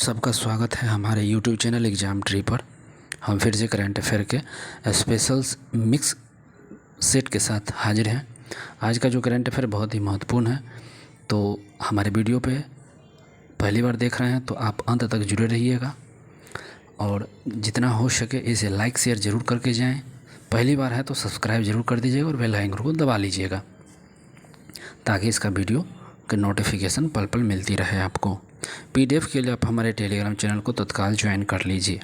सबका स्वागत है हमारे YouTube चैनल एग्ज़ाम ट्री पर। हम फिर से करंट अफेयर के स्पेशल मिक्स सेट के साथ हाजिर हैं। आज का जो करंट अफेयर बहुत ही महत्वपूर्ण है, तो हमारे वीडियो पे पहली बार देख रहे हैं तो आप अंत तक जुड़े रहिएगा और जितना हो सके इसे लाइक शेयर ज़रूर करके जाएं। पहली बार है तो सब्सक्राइब ज़रूर कर दीजिएगा और बेल आइकन को दबा लीजिएगा ताकि इसका वीडियो की नोटिफिकेशन पल पल मिलती रहे आपको। PDF के लिए आप हमारे टेलीग्राम चैनल को तत्काल ज्वाइन कर लीजिए।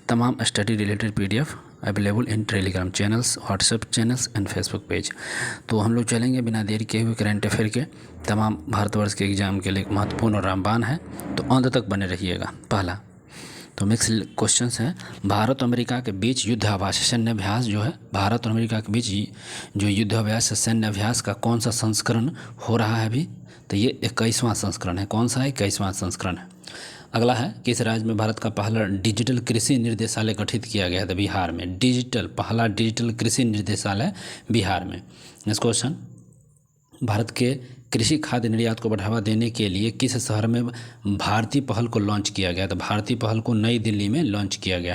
तमाम study related PDF available in Telegram channels, WhatsApp channels and Facebook page. तो हम लोग चलेंगे बिना देरी किए हुए करंट अफेयर के तमाम भारतवर्ष के एग्ज़ाम के लिए महत्वपूर्ण और रामबान है, तो अंत तक बने रहिएगा। पहला तो मिक्स क्वेश्चंस हैं। भारत और अमेरिका के बीच युद्धाभ्यास सैन्य अभ्यास जो है, भारत और अमेरिका के बीच जो युद्धाभ्यास सैन्य अभ्यास का कौन सा संस्करण हो रहा है अभी, तो ये 21वां संस्करण है। कौन सा है? 21वां संस्करण है। अगला है, किस राज्य में भारत का पहला डिजिटल कृषि निर्देशालय गठित किया गया है? तो बिहार में पहला डिजिटल कृषि निर्देशालय बिहार में। नेक्स्ट क्वेश्चन, भारत के कृषि खाद्य निर्यात को बढ़ावा देने के लिए किस शहर में भारतीय पहल को लॉन्च किया गया? तो भारतीय पहल को नई दिल्ली में लॉन्च किया गया।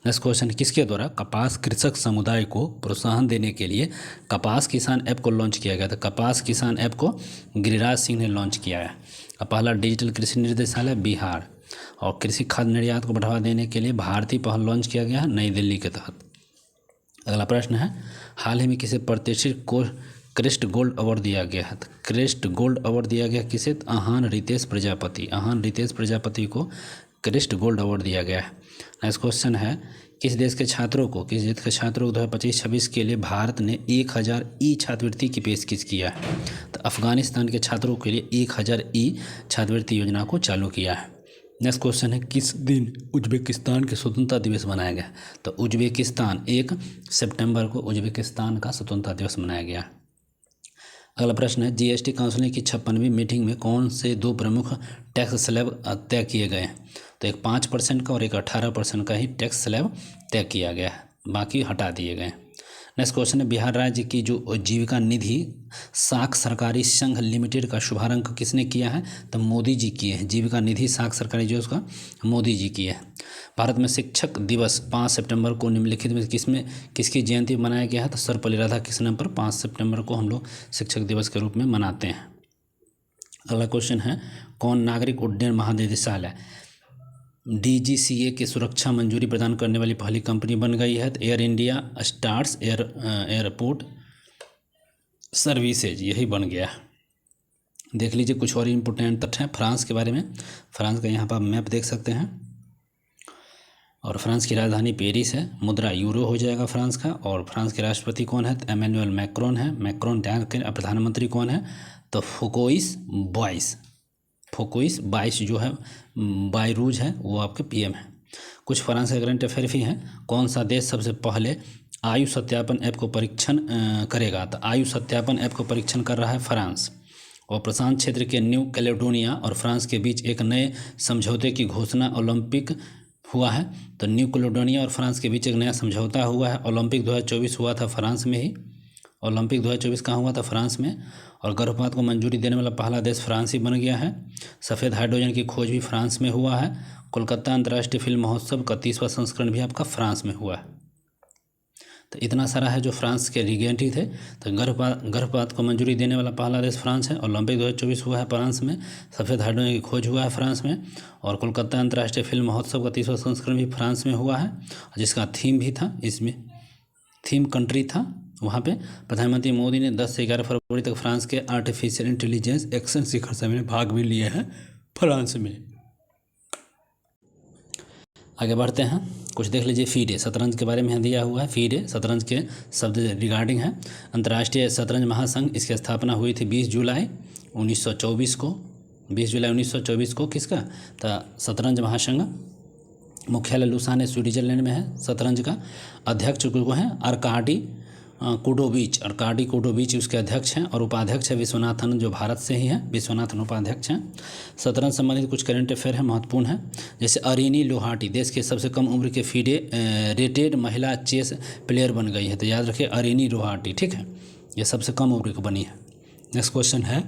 नेक्स्ट क्वेश्चन, किसके द्वारा कपास कृषक समुदाय को प्रोत्साहन देने के लिए कपास किसान ऐप को लॉन्च किया गया? तो कपास किसान ऐप को गिरिराज सिंह ने लॉन्च किया है। पहला डिजिटल कृषि निर्देशालय बिहार और कृषि खाद्य निर्यात को बढ़ावा देने के लिए भारतीय पहल लॉन्च किया गया है नई दिल्ली के तहत। अगला प्रश्न है, हाल ही में किसे प्रतिष्ठित को क्रेस्ट गोल्ड अवार्ड दिया गया है? क्रेस्ट गोल्ड अवार्ड दिया गया किसे? आहान रितेश प्रजापति को क्रेस्ट गोल्ड अवार्ड दिया गया है। नेक्स्ट क्वेश्चन है, किस देश के छात्रों को 2025-26 के लिए भारत ने 1000 ई छात्रवृत्ति की पेशकश किया है? तो अफगानिस्तान के छात्रों के लिए 1000 ई छात्रवृत्ति योजना को चालू किया है। नेक्स्ट क्वेश्चन है, किस दिन उज्बेकिस्तान के स्वतंत्रता दिवस मनाया गया? तो उज्बेकिस्तान 1 सितंबर को उज्बेकिस्तान का स्वतंत्रता दिवस मनाया गया। अगला प्रश्न है, GST काउंसिल की 56वीं मीटिंग में कौन से दो प्रमुख टैक्स स्लैब तय किए गए हैं? तो एक 5% का और एक 18% का ही टैक्स स्लैब तय किया गया है, बाकी हटा दिए गए। नेक्स्ट क्वेश्चन है, बिहार राज्य की जो जीविका निधि साख सरकारी संघ लिमिटेड का शुभारंभ किसने किया है? तो मोदी जी किए हैं। जीविका निधि साख सरकारी जो उसका मोदी जी किए हैं। भारत में शिक्षक दिवस 5 सितंबर को निम्नलिखित में किसकी जयंती मनाया गया है? तो सर्वपल्ली राधाकृष्णन पर 5 सितंबर को हम लोग शिक्षक दिवस के रूप में मनाते हैं। अगला क्वेश्चन है, कौन नागरिक उड्डयन महानिदेशालय DGCA की सुरक्षा मंजूरी प्रदान करने वाली पहली कंपनी बन गई है? तो air India stars airport services यही बन गया। देख लीजिए कुछ और इम्पोर्टेंट तथ्य हैं फ्रांस के बारे में। फ्रांस का यहाँ पर मैप देख सकते हैं और फ्रांस की राजधानी पेरिस है। मुद्रा यूरो हो जाएगा फ्रांस का। और फ्रांस के राष्ट्रपति कौन है? तो एमेनुअल मैक्रोन है। प्रधानमंत्री कौन है? तो फोकोइस बाइस जो है बायरूज है वो आपके PM है। कुछ फ्रांस के करंट अफेयर भी हैं। कौन सा देश सबसे पहले आयु सत्यापन ऐप को परीक्षण करेगा? तो आयु सत्यापन ऐप को परीक्षण कर रहा है फ्रांस। और प्रशांत क्षेत्र के न्यू कैलेडोनिया और फ्रांस के बीच एक नए समझौते की घोषणा ओलंपिक हुआ है। तो न्यू कैलेडोनिया और फ्रांस के बीच एक नया समझौता हुआ है। ओलंपिक 2024 हुआ था फ्रांस में ही। ओलंपिक 2024 कहाँ हुआ था? फ्रांस में। और गर्भपात को मंजूरी देने वाला पहला देश फ्रांस ही बन गया है। सफ़ेद हाइड्रोजन की खोज भी फ्रांस में हुआ है। कोलकाता अंतर्राष्ट्रीय फिल्म महोत्सव का 30वां संस्करण भी आपका फ्रांस में हुआ है। तो इतना सारा है जो फ्रांस के रिगेंटी थे। तो गर्भपात को मंजूरी देने वाला पहला देश फ्रांस है। ओलंपिक 2024 हुआ है फ्रांस में। सफ़ेद हाइड्रोजन की खोज हुआ है फ्रांस में। और कोलकाता अंतर्राष्ट्रीय फिल्म महोत्सव का 30वां संस्करण भी फ्रांस में हुआ है, जिसका थीम भी था, इसमें थीम कंट्री था। वहाँ पे प्रधानमंत्री मोदी ने 10 से 11 फरवरी तक फ्रांस के आर्टिफिशियल इंटेलिजेंस एक्शन शिखर सम्मेलन में भाग भी लिए हैं फ्रांस में। आगे बढ़ते हैं, कुछ देख लीजिए। फीडे शतरंज के बारे में यहाँ दिया हुआ है। फीडे शतरंज के शब्द रिगार्डिंग है। अंतर्राष्ट्रीय शतरंज महासंघ, इसकी स्थापना हुई थी 20 जुलाई 1924 को। 20 जुलाई 1924 को किसका? तो शतरंज महासंघ। मुख्यालय लुसाने स्विट्जरलैंड में है। शतरंज का अध्यक्ष को हैं आर्काडी कुडोविच उसके अध्यक्ष हैं। और उपाध्यक्ष है विश्वनाथन, जो भारत से ही हैं। विश्वनाथन उपाध्यक्ष हैं। शतरंज संबंधित कुछ करंट अफेयर है महत्वपूर्ण है, जैसे अरिनी लोहाटी देश के सबसे कम उम्र के फीडे रेटेड महिला चेस प्लेयर बन गई है। तो याद रखिए अरिनी लोहाटी, ठीक है, ये सबसे कम उम्र की बनी है। नेक्स्ट क्वेश्चन है,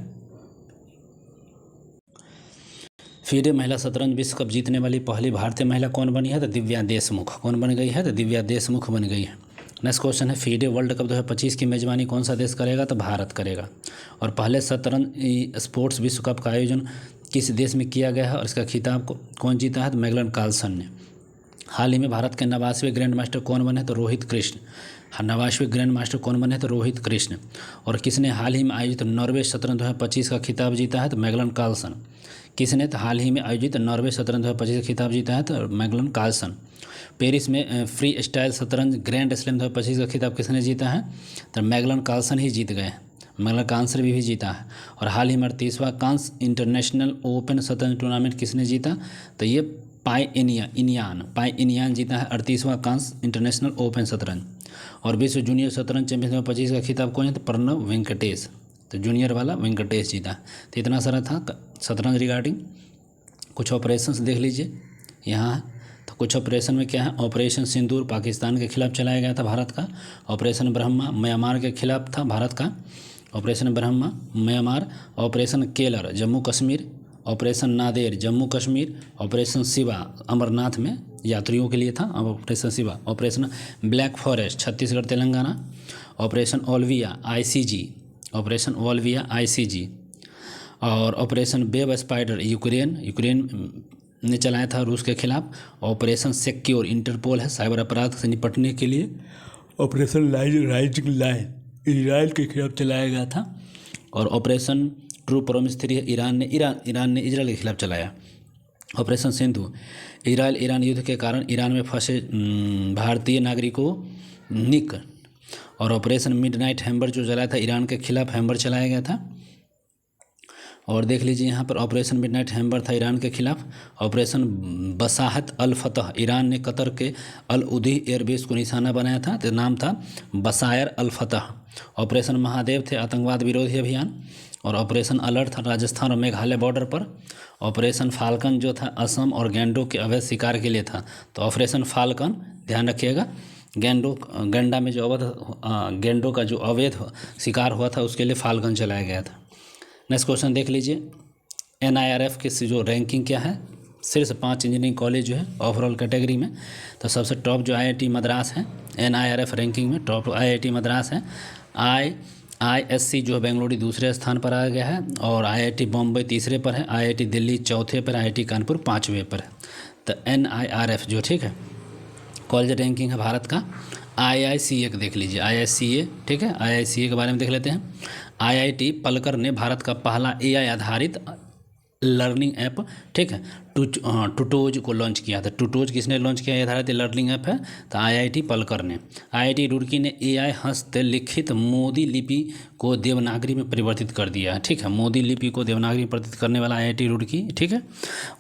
FIDE महिला शतरंज विश्व कप जीतने वाली पहली भारतीय महिला कौन बनी है? तो दिव्या देशमुख। कौन बन गई है? तो दिव्या देशमुख बन गई है। नेक्स्ट क्वेश्चन है FIDE वर्ल्ड कप 2025 की मेजबानी कौन सा देश करेगा? तो भारत करेगा। और पहले शतरंज स्पोर्ट्स विश्व कप का आयोजन किस देश में किया गया है और इसका खिताब कौन जीता है? तो मैग्नस कार्लसन ने। हाल ही में भारत के 89वें ग्रैंड मास्टर कौन बने? तो रोहित कृष्ण। 89वें ग्रैंड मास्टर कौन बने? तो रोहित कृष्ण। और किसने हाल ही में आयोजित नॉर्वे शतरंज 2025 का खिताब जीता है? तो मैग्नस कार्लसन। किसने? तो हाल ही में आयोजित नॉर्वे शतरंज 2025 का खिताब जीता है? तो मैग्नस कार्लसन। पेरिस में फ्री स्टाइल शतरंज ग्रैंड स्लैम 2025 का खिताब किसने जीता है? तो मैग्नस कार्लसन ही जीत गए। मैग्नस कार्लसन भी जीता है। और हाल ही में 38वां कांस इंटरनेशनल ओपन शतरंज टूर्नामेंट किसने जीता? तो ये पाई इनियान जीता है 38वां कांस इंटरनेशनल ओपन शतरंज। और विश्व जूनियर शतरंज चैंपियन 2025 का खिताब कौन है? तो प्रणव वेंकटेश। तो जूनियर वाला वेंकटेश जीता। तो इतना सारा था शतरंज रिगार्डिंग। कुछ ऑपरेशंस देख लीजिए यहाँ। तो कुछ ऑपरेशन में क्या है? ऑपरेशन सिंदूर पाकिस्तान के खिलाफ चलाया गया था भारत का। ऑपरेशन ब्रह्मा म्यांमार के खिलाफ था भारत का। Operation Brahma Myanmar. Operation Keller Jammu Kashmir. Operation Nader Jammu Kashmir. Operation Shiva Amarnath में यात्रियों के लिए था operation Shiva. Operation black forest Chhattisgarh Telangana. Operation Olivia ICG. और ऑपरेशन वेब स्पाइडर यूक्रेन ने चलाया था रूस के खिलाफ। ऑपरेशन सिक्योर इंटरपोल है साइबर अपराध से निपटने के लिए। ऑपरेशन राइजिंग लाइन इजराइल के खिलाफ चलाया गया था। और ऑपरेशन ट्रू प्रॉमिस 3 ईरान ने इजराइल के खिलाफ चलाया। ऑपरेशन सिंधु इजराइल ईरान युद्ध के कारण ईरान में फंसे भारतीय नागरिकों निक। और ऑपरेशन मिडनाइट हैम्बर जो चलाया था ईरान के खिलाफ हैम्बर चलाया गया था। और देख लीजिए यहाँ पर ऑपरेशन मिडनाइट हैम्बर था ईरान के खिलाफ। ऑपरेशन बसाहत अल फतह ईरान ने कतर के अल उदी एयरबेस को निशाना बनाया था। तो नाम था बसायर अल फतह। ऑपरेशन महादेव थे आतंकवाद विरोधी अभियान। और ऑपरेशन अलर्ट था राजस्थान और मेघालय बॉर्डर पर। ऑपरेशन फाल्कन जो था असम और गैंडों के अवैध शिकार के लिए था। तो ऑपरेशन फाल्कन ध्यान रखिएगा। गैंडा में जो गैंडों का जो अवैध शिकार हुआ था उसके लिए फाल्कन चलाया गया था। नेक्स्ट क्वेश्चन देख लीजिए। NIRF की जो रैंकिंग क्या है? शीर्ष 5 इंजीनियरिंग कॉलेज जो है ओवरऑल कैटेगरी में। तो सबसे टॉप जो IIT मद्रास है NIRF रैंकिंग में टॉप IIT मद्रास है। IISc जो है बेंगलुरु दूसरे स्थान पर आ गया है। और IIT बॉम्बे तीसरे पर है। IIT दिल्ली चौथे पर। IIT कानपुर 5वें पर है। तो NIRF जो ठीक है कॉलेज रैंकिंग है भारत का। IICA का देख लीजिए IICA ठीक है। IICA के बारे में देख लेते हैं। IIT पलकर ने भारत का पहला AI आधारित लर्निंग ऐप ठीक है टूटोज को लॉन्च किया था। टूटोज किसने लॉन्च किया? आधारित लर्निंग ऐप है तो IIT पलकर ने। IIT रुड़की ने AI हस्तलिखित मोदी लिपि को देवनागरी में परिवर्तित कर दिया है ठीक है। मोदी लिपि को देवनागरी में परिवर्तित करने वाला IIT रुड़की ठीक है।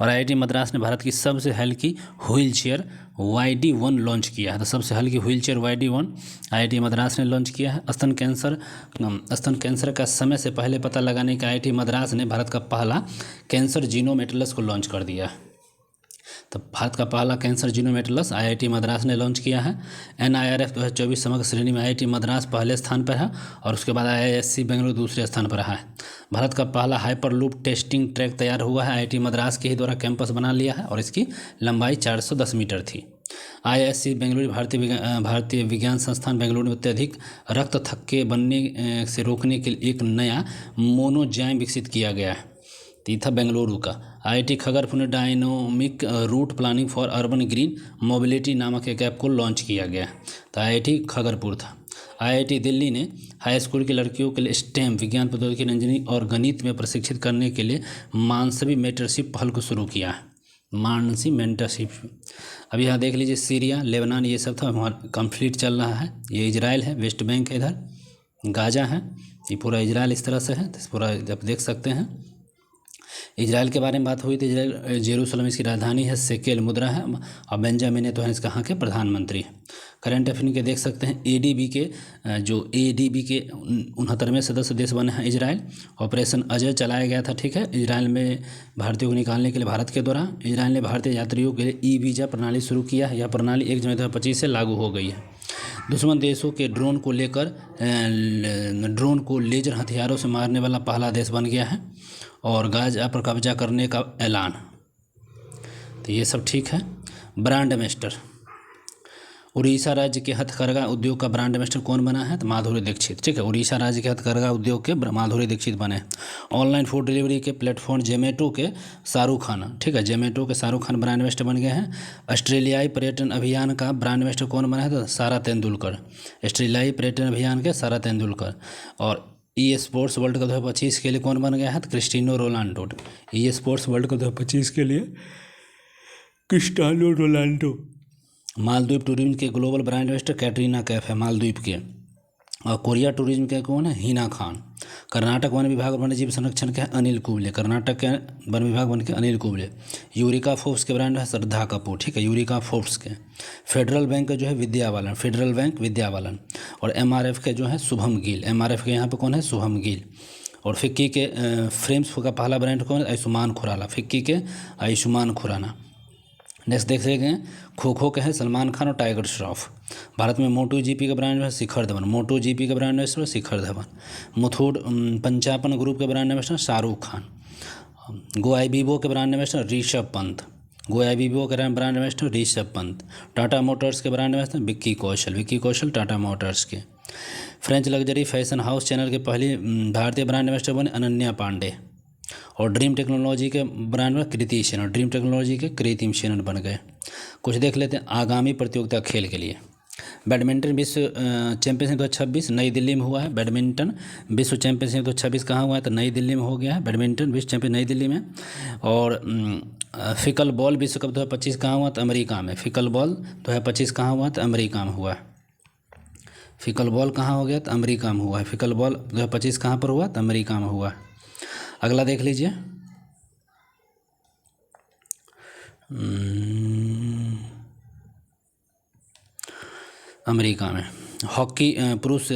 और IIT मद्रास ने भारत की सबसे हल्की व्हील चेयर YD1 लॉन्च किया है। तो सबसे हल्की wheel chair YD1 IIT Madras ने लॉन्च किया है। स्तन कैंसर का समय से पहले पता लगाने का IIT मद्रास ने भारत का पहला कैंसर जीनोम एटलस को लॉन्च कर दिया। तो भारत का पहला cancer genome Atlas IIT Madras ने लॉन्च किया है। NIRF 2024 समग्र श्रेणी में IIT मद्रास पहले स्थान पर है। और उसके बाद IISc बेंगलुरु दूसरे स्थान पर रहा है। भारत का पहला हाइपरलूप टेस्टिंग ट्रैक तैयार हुआ है। IIT मद्रास के ही द्वारा कैंपस बना लिया है और इसकी लंबाई 410 मीटर थी। IISc बेंगलुरु भारतीय विज्ञान संस्थान बेंगलुरु में अत्यधिक रक्त थक्के बनने से रोकने के लिए एक नया मोनोजाइम विकसित किया गया है। तो था बेंगलुरु का। IIT खगरपुर ने dynamic route planning for urban green mobility नामक एक ऐप को लॉन्च किया गया। तो IIT खगरपुर था। IIT दिल्ली ने हाई स्कूल की लड़कियों के लिए स्टेम विज्ञान प्रौद्योगिकी इंजीनियरिंग और गणित में प्रशिक्षित करने के लिए मानसवी मेंटरशिप पहल को शुरू किया है। मानसी मेंटरशिप। अब यहाँ देख लीजिए सीरिया लेबनान ये सब था वहाँ कॉन्फ्लिक्ट चल रहा है। ये इजराइल है वेस्ट बैंक है इधर गाजा है ये पूरा इजराइल इस तरह से है। तो पूरा आप देख सकते हैं। इजराइल के बारे में बात हुई तो इजराइल जेरूसलम इसकी राजधानी है। शेकेल मुद्रा है। और बेंजामिन नेतन्याहू इसका कहाँ के प्रधानमंत्री है। करंट अफेयर के देख सकते हैं। ADB के 69वें सदस्य देश बने हैं इजराइल। ऑपरेशन अजय चलाया गया था ठीक है। इजराइल में भारतीयों को निकालने के लिए भारत के द्वारा इजराइल ने भारतीय यात्रियों के लिए ई-वीज़ा प्रणाली शुरू किया है। यह प्रणाली 1 जनवरी 2025 से लागू हो गई है। दुश्मन देशों के ड्रोन को लेजर हथियारों से मारने वाला पहला देश बन गया है। और गाजा पर कब्जा करने का ऐलान तो ये सब ठीक है। ब्रांड एम्बेसडर, उड़ीसा राज्य के हथकरघा उद्योग का ब्रांड एम्बेसडर कौन बना है? तो माधुरी दीक्षित। ठीक है, उड़ीसा राज्य के हथकरघा उद्योग के माधुरी दीक्षित बने। ऑनलाइन फूड डिलीवरी के प्लेटफॉर्म जोमेटो के शाहरुख खान। ठीक है, जोमेटो के शाहरुख खान ब्रांड एम्बेसडर बन गए हैं। ऑस्ट्रेलियाई पर्यटन अभियान का ब्रांड एम्बेसडर कौन बना है? तो सारा तेंदुलकर। ऑस्ट्रेलियाई पर्यटन अभियान के सारा तेंदुलकर। और ई स्पोर्ट्स वर्ल्ड कप 2025 के लिए कौन बन गया है? तो Cristiano Ronaldo. E sports world cup 2025 के लिए क्रिस्टियानो रोनाल्डो। मालदीव टूरिज्म के global brand ambassador Katrina Kaif है मालदीव के। और कोरिया टूरिज्म के कौन है? हिना खान। कर्नाटक वन विभाग और वन्यजीव संरक्षण के अनिल कुंबले। कर्नाटक के वन विभाग बन के अनिल कुंबले। यूरिका फोर्ब्स के ब्रांड है श्रद्धा कपूर। ठीक है, यूरिका फोर्ब्स के। फेडरल बैंक के जो है विद्या बालन, फेडरल बैंक विद्या बालन। और एमआरएफ के जो है शुभम गिल। एमआरएफ के यहाँ पे कौन है? शुभम गिल। और फिक्की के फ्रेम्स का पहला ब्रांड कौन है? आयुष्मान खुराना। फिक्की के आयुष्मान खुराना। नेक्स्ट देख रहे हैं खो खो के हैं सलमान खान और टाइगर श्रॉफ। भारत में मोटो जीपी का ब्रांड है शिखर धवन। मोटो जीपी का brand ambassador Shikhar Dhawan. Muthoot Pappachan group के ब्रांड एम्बेसडर शाहरुख खान। गोआईबीबो के ब्रांड एम्बेसडर ऋषभ पंत। गोआईबीबो के brand ambassador Rishabh Pant. Tata Motors के brand ambassador Vicky Kaushal. Vicky Kaushal Tata Motors के। French luxury fashion house Chanel के पहली भारतीय ब्रांड एम्बेसडर बने अनन्या पांडे। और ड्रीम टेक्नोलॉजी के ब्रांड में कृति शेनन। ड्रीम टेक्नोलॉजी के कृति शेनन बन गए। कुछ देख लेते हैं आगामी प्रतियोगिता खेल के लिए। बैडमिंटन विश्व चैंपियनशिप 2026 नई दिल्ली में हुआ है। बैडमिंटन विश्व चैंपियनशिप 2026 कहाँ हुआ है? तो नई दिल्ली में हो गया है। बैडमिंटन विश्व चैंपियन नई दिल्ली में। और फिकल बॉल विश्व कप 2025 कहाँ हुआ? तो अमेरिका में। फिकल बॉल 2025 कहाँ हुआ? तो अमेरिका में हुआ है। फिकल बॉल कहाँ हो गया? तो अमेरिका में हुआ है। फिकल बॉल 2025 कहाँ पर हुआ? तो अमेरिका में हुआ है। अगला देख लीजिए अमेरिका में हॉकी पुरुष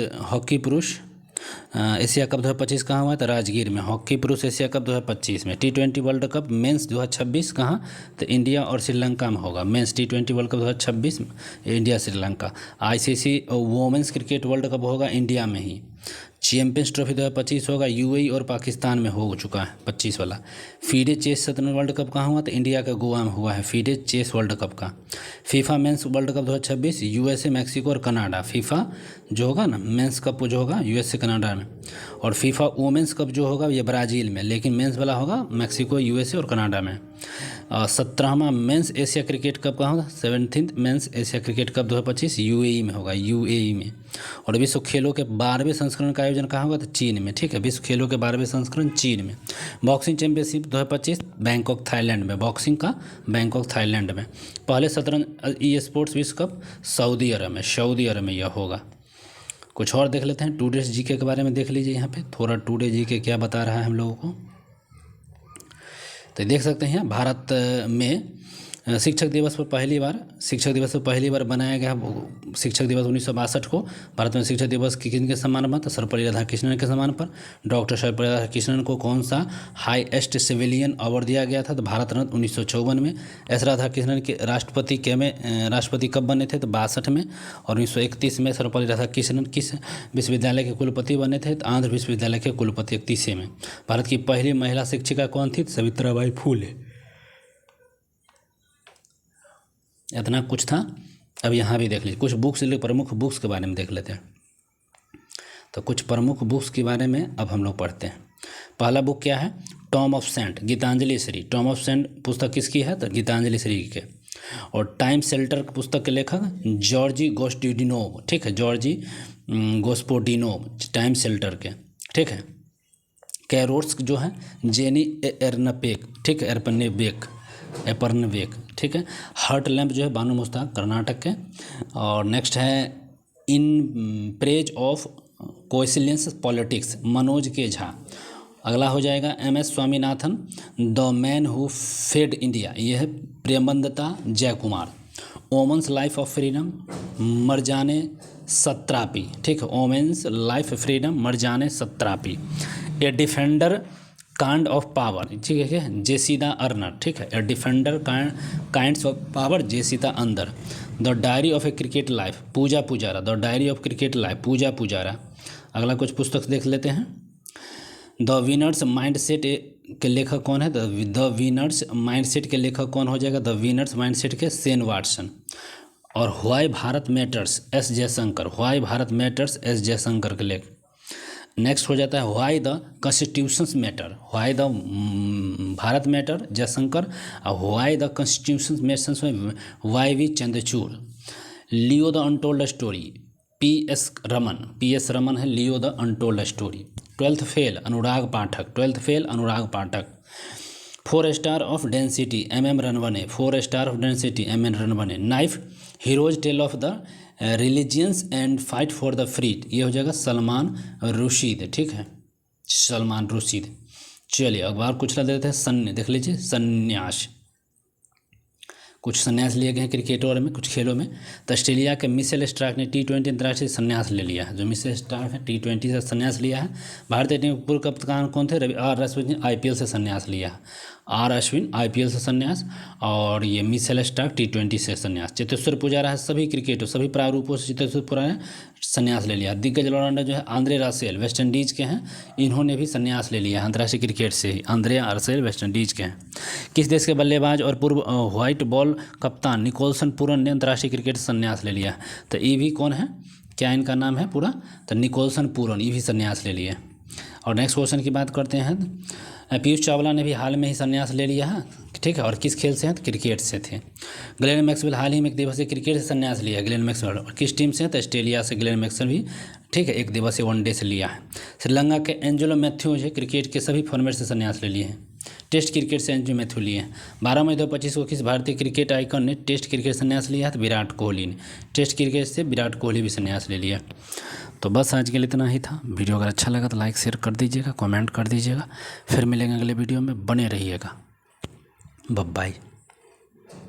एशिया कप 2025 कहाँ हुआ है? तो राजगीर में। हॉकी पुरुष एशिया कप 2025 में। T20 वर्ल्ड कप मेंस 2026 कहाँ? तो इंडिया और श्रीलंका में होगा। Men's T20 world cup 2026 India Sri Lanka. ICC women's cricket world cup होगा इंडिया में ही। चैंपियंस ट्रॉफी 2025 होगा यूएई और पाकिस्तान में हो चुका है 25 वाला। फीडे चेस शतरंज वर्ल्ड कप कहाँ हुआ? तो इंडिया का गोवा में हुआ है फीडे चेस वर्ल्ड कप का। FIFA mains world cup 2026 USA Mexico और कनाडा। फीफा जो होगा ना मेंस कप जो होगा यूएसए कनाडा में। और फीफा वोमेंस कप जो होगा ये ब्राज़ील में, लेकिन मेंस वाला होगा मैक्सिको यूएसए और कनाडा में। 17वां मेंस एशिया क्रिकेट कप कहाँ होगा? 17th men's Asia cricket cup 2025 UAE में होगा, यूएई में। और विश्व खेलों के 12वें संस्करण का आयोजन कहाँ होगा? तो चीन में। ठीक है, विश्व खेलों के 12वें संस्करण चीन में। बॉक्सिंग चैंपियनशिप 2025 बैंकॉक थाईलैंड में। बॉक्सिंग का बैंकॉक थाईलैंड में। पहले शतरंज ई स्पोर्ट्स विश्व कप सऊदी अरब में यह होगा। कुछ और देख लेते हैं। टुडे जीके के बारे में देख लीजिए यहाँ पे थोड़ा। टुडे जीके क्या बता रहा है हम लोगों को, तो देख सकते हैं। भारत में शिक्षक दिवस पर पहली बार बनाया गया शिक्षक दिवस 1962 को। भारत में शिक्षक दिवस किनके सम्मान पर? तो सर्वपल्ली राधाकृष्णन के सम्मान पर। डॉक्टर सर्वपल्ली राधाकृष्णन को कौन सा हाईएस्ट सिविलियन अवार्ड दिया गया था? तो भारत रत्न 1954 में। एस राधाकृष्णन के राष्ट्रपति कब बने थे? तो 62 में। और 1931 में सर्वपल्ली राधाकृष्णन किस विश्वविद्यालय के कुलपति बने थे? तो आंध्र विश्वविद्यालय के कुलपति 31 में। भारत की पहली महिला शिक्षिका कौन थी? सावित्रीबाई फूले। इतना कुछ था। अब यहाँ भी देख लीजिए कुछ बुक्स, प्रमुख बुक्स के बारे में देख लेते हैं। तो कुछ प्रमुख बुक्स के बारे में अब हम लोग पढ़ते हैं। पहला बुक क्या है? Tomb of sand, Geetanjali Shree. Tomb of sand पुस्तक किसकी है? तो गीतांजलि श्री के। और टाइम शेल्टर पुस्तक के लेखक जॉर्जी गोस्पोडिनोव। ठीक है, जॉर्जी गोस्पोडिनोव टाइम शेल्टर के। ठीक है। कैरोट्स जो है जेनी एर्नपेक। ठीक है, एपर्नवेक। ठीक है। हर्ट लैम्प जो है बानू मुश्ताक कर्नाटक के। और नेक्स्ट है in praise of coincidence politics Manoj K Jha. अगला हो जाएगा MS Swaminathan the man who fed India. यह है प्रेमबंदता Jayakumar. Women's life of freedom Marjane Satrapi. ठीक है, women's life freedom Marjane Satrapi. A defender kind of power. ठीक है, जेसिदा अर्नर। ठीक है, a defender kinds of power Jacinda Ardern. The diary of a cricket life Puja Pujara. The diary of cricket life Puja Pujara. अगला कुछ पुस्तक देख लेते हैं। द विनर्स माइंडसेट के लेखक कौन है? द विनर्स माइंडसेट के लेखक कौन हो जाएगा? द विनर्स माइंडसेट के शेन वाटसन। और why Bharat matters, S Jaishankar. Why Bharat matters, S Jaishankar के लेख। नेक्स्ट हो जाता है why the constitutions matter. Why the Bharat matter, Jaishankar. और व्हाई द कॉन्स्टिट्यूशंस मैटर्स में Y V Chandrachud. Leo the untold story, P S Raman है Leo the untold story. Twelfth fail Anurag Pathak, twelfth fail Anurag Pathak. 4 star of density, MM रनवने। 4 star of density, MM रनवने। Knife heroes tale of the religions and fight for the freed, ये हो जाएगा सलमान रुशीद। ठीक है, सलमान रुशीद। चलिए अखबार कुछ देते हैं देख लीजिए संन्यास। कुछ संन्यास लिए गए हैं क्रिकेट और में, कुछ खेलों में। तो ऑस्ट्रेलिया के मिशेल स्टार्क ने T20 अंतर्राष्ट्रीय संन्यास ले लिया है। जो मिशेल स्टार्क है T20 से संन्यास लिया है। भारतीय टीम के पूर्व कप्तान कौन थे? R अश्विन ने IPL से संन्यास लिया है। R अश्विन IPL से संन्यास, और ये मिशेल स्टार्क T20 से संन्यास। चेतेश्वर पुजारा है सभी क्रिकेटों सभी प्रारूपों से चेतेश्वर पुजारा ने संन्यास ले लिया। दिग्गज ऑलराउंडर जो है आंद्रे रसेल वेस्ट इंडीज़ के हैं, इन्होंने भी संन्यास ले लिया अंतर्राष्ट्रीय क्रिकेट से ही। आंद्रे रसेल वेस्ट इंडीज़ के हैं। किस देश के बल्लेबाज और पूर्व व्हाइट बॉल कप्तान निकोलसन पूरन ने अंतर्राष्ट्रीय क्रिकेट से संन्यास ले लिया? तो ये भी कौन है, क्या इनका नाम है पूरा? तो निकोलसन पूरन, ये भी संन्यास ले लिए। और नेक्स्ट क्वेश्चन की बात करते हैं। पीयूष चावला ने भी हाल में ही संन्यास ले लिया है। ठीक है, और किस खेल से हैं? तो क्रिकेट से थे। ग्लेन मैक्सवेल हाल ही में 1 दिवसीय क्रिकेट से संन्यास लिया ग्लेन मैक्सवेल। और किस टीम से हैं? तो ऑस्ट्रेलिया से ग्लेन मैक्सवेल भी, ठीक है, 1 दिवसीय वनडे से लिया है। श्रीलंका के एंजेलो मैथ्यूज है क्रिकेट के सभी फॉर्मेट से संन्यास ले लिए हैं। टेस्ट क्रिकेट से एंजेलो मैथ्यू लिए हैं। 12 मई 2025 को किस भारतीय क्रिकेट आइकन ने टेस्ट क्रिकेट संन्यास लिया है? तो विराट कोहली ने। टेस्ट क्रिकेट से विराट कोहली भी संन्यास ले लिया। तो बस आज के लिए इतना ही था। वीडियो अगर अच्छा लगा तो लाइक शेयर कर दीजिएगा, कमेंट कर दीजिएगा। फिर मिलेंगे अगले वीडियो में, बने रहिएगा। Bye bye.